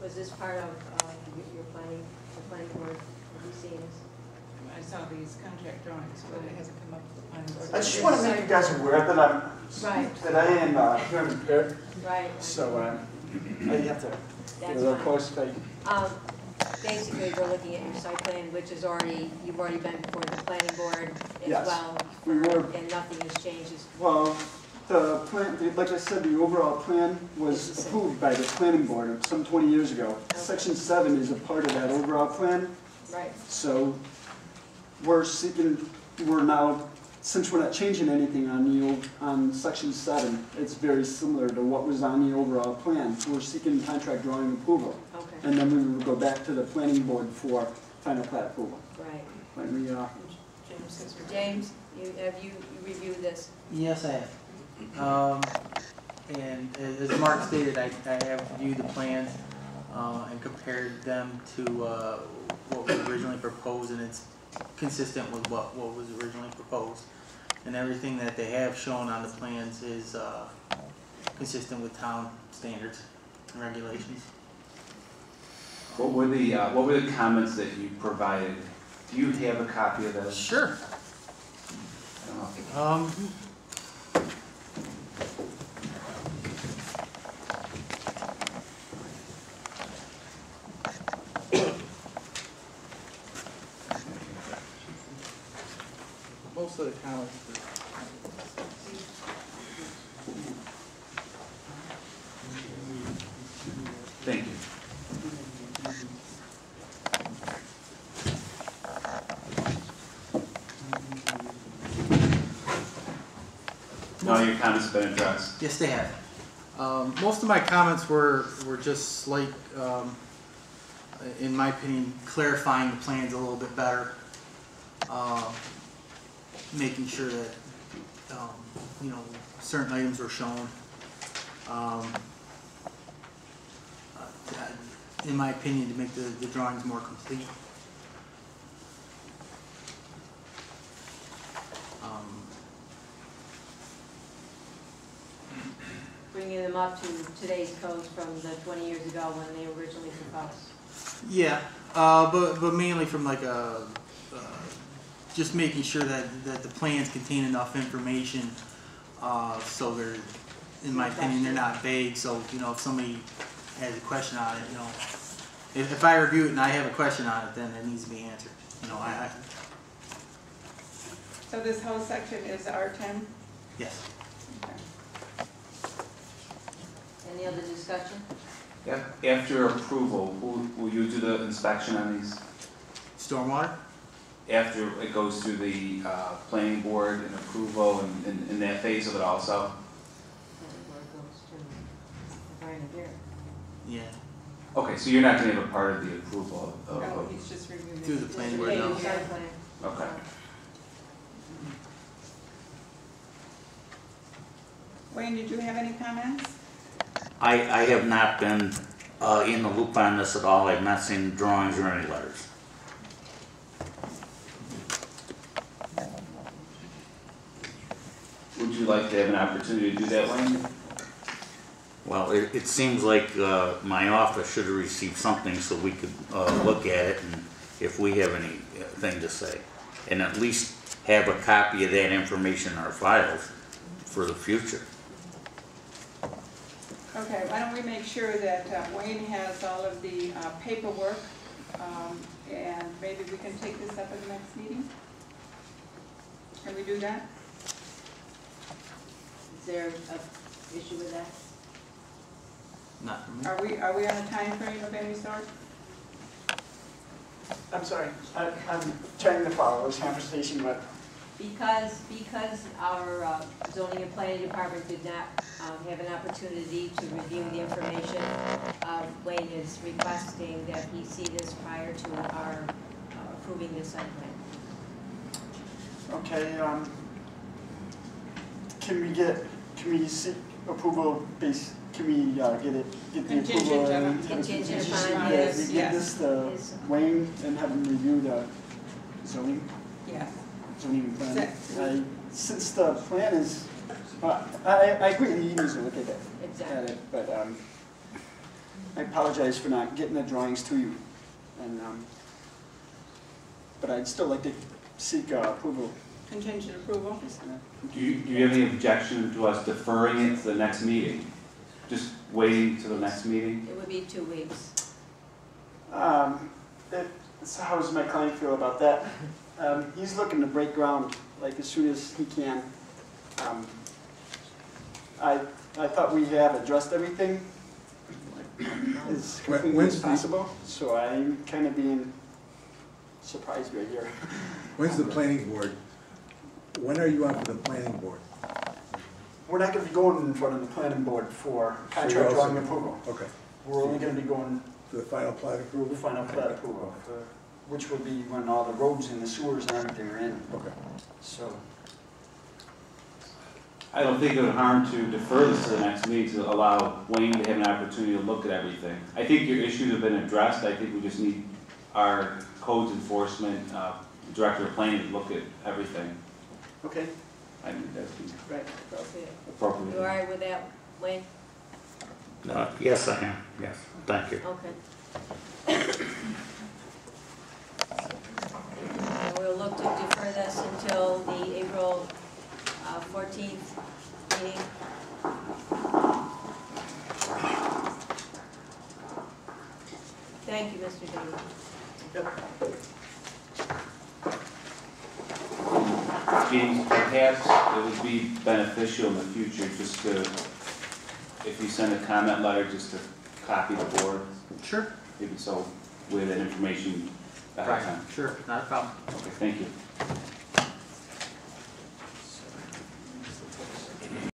Was this part of your planning, the planning board? Have you seen this? I saw these contract drawings, but it hasn't come up with the planning board. I just want to make you guys aware that I'm Right. that I am hearing impaired. Right. So I have to get a That's little fine. close. Basically, we're looking at your site plan, which is already, you've already been before the planning board as Yes. well. We were. And nothing has changed. Well, the plan, like I said, the overall plan was approved by the planning board some 20 years ago. Okay. Section 7 is a part of that overall plan. Right. So we're now, since we're not changing anything on Section 7, it's very similar to what was on the overall plan. We're seeking contract drawing approval. Okay. And then we would go back to the planning board for final plat approval. Right. When we, James, have you reviewed this? Yes, I have. And as Mark stated, I have reviewed the plans and compared them to what was originally proposed, and it's consistent with what was originally proposed. And everything that they have shown on the plans is consistent with town standards and regulations. What were the comments that you provided? Do you have a copy of those? Sure. I don't know. Most of the comments. Thank you. All your comments have been addressed. Yes, they have. Most of my comments were just slight, in my opinion, clarifying the plans a little bit better, making sure that you know, certain items were shown. In my opinion, to make the drawings more complete. Bringing them up to today's codes from the 20 years ago when they originally proposed. Yeah, but mainly from like a just making sure that the plans contain enough information, so they're, in my opinion, they're not vague. So you know, if somebody has a question on it, you know, if I review it and I have a question on it, then it needs to be answered. You know, So this whole section is R10? Yes. Okay. Any other discussion? After approval, will you do the inspection on these? Stormwater. After it goes through the planning board and approval and in that phase of it also? Yeah. Okay, so you're not going to have a part of the approval of No, he's just reviewing Through the planning board now. Okay. Wayne, did you have any comments? I have not been in the loop on this at all. I've not seen drawings or any letters. Would you like to have an opportunity to do that, Wayne? Well, it seems like my office should have received something so we could look at it and if we have anything to say. And at least have a copy of that information in our files for the future. Okay, why don't we make sure that Wayne has all of the paperwork, and maybe we can take this up at the next meeting? Can we do that? Is there an issue with that? Not for me. Are we on a time frame of any sort? I'm sorry, I'm trying to follow this conversation, but Because our zoning and planning department did not have an opportunity to review the information, Wayne is requesting that he see this prior to our approving this site plan. okay, can we seek approval based, can we get the approval? Contingent upon Yeah, his- we give this to Wayne and have him review the zoning? Yes. Zoning plan. Since the plan is, I agree, he needs to look at it. Exactly. But I apologize for not getting the drawings to you, and, but I'd still like to seek approval. Contingent approval? Do you have any objection to us deferring it to the next meeting? Just waiting to the next meeting? It would be 2 weeks. So how does my client feel about that? He's looking to break ground like as soon as he can. I thought we have addressed everything as quickly as possible, so I'm kind of being surprised right here. When's the planning board? When are you on for the planning board? We're not going to be going in front of the planning board for So contract you're also- drawing approval. Okay. We're only going to be going For the final plat approval? for final plat approval, which will be when all the roads and the sewers and everything are in, Okay. so. I don't think it would harm to defer this to the next meeting to allow Wayne to have an opportunity to look at everything. I think your issues have been addressed. I think we just need our codes enforcement, director of planning to look at everything. Okay, I think that's right. Appropriate. appropriate. You all right with that, Wayne? Yes, I am, yes, thank you. Okay. And we'll look to defer this until the April 14th meeting. Thank you, Mr. Dillon. James, perhaps it would be beneficial in the future just to, if you send a comment letter, just to copy the board, Sure. maybe so with that information ahead of time. Sure, not a problem. Okay, thank you.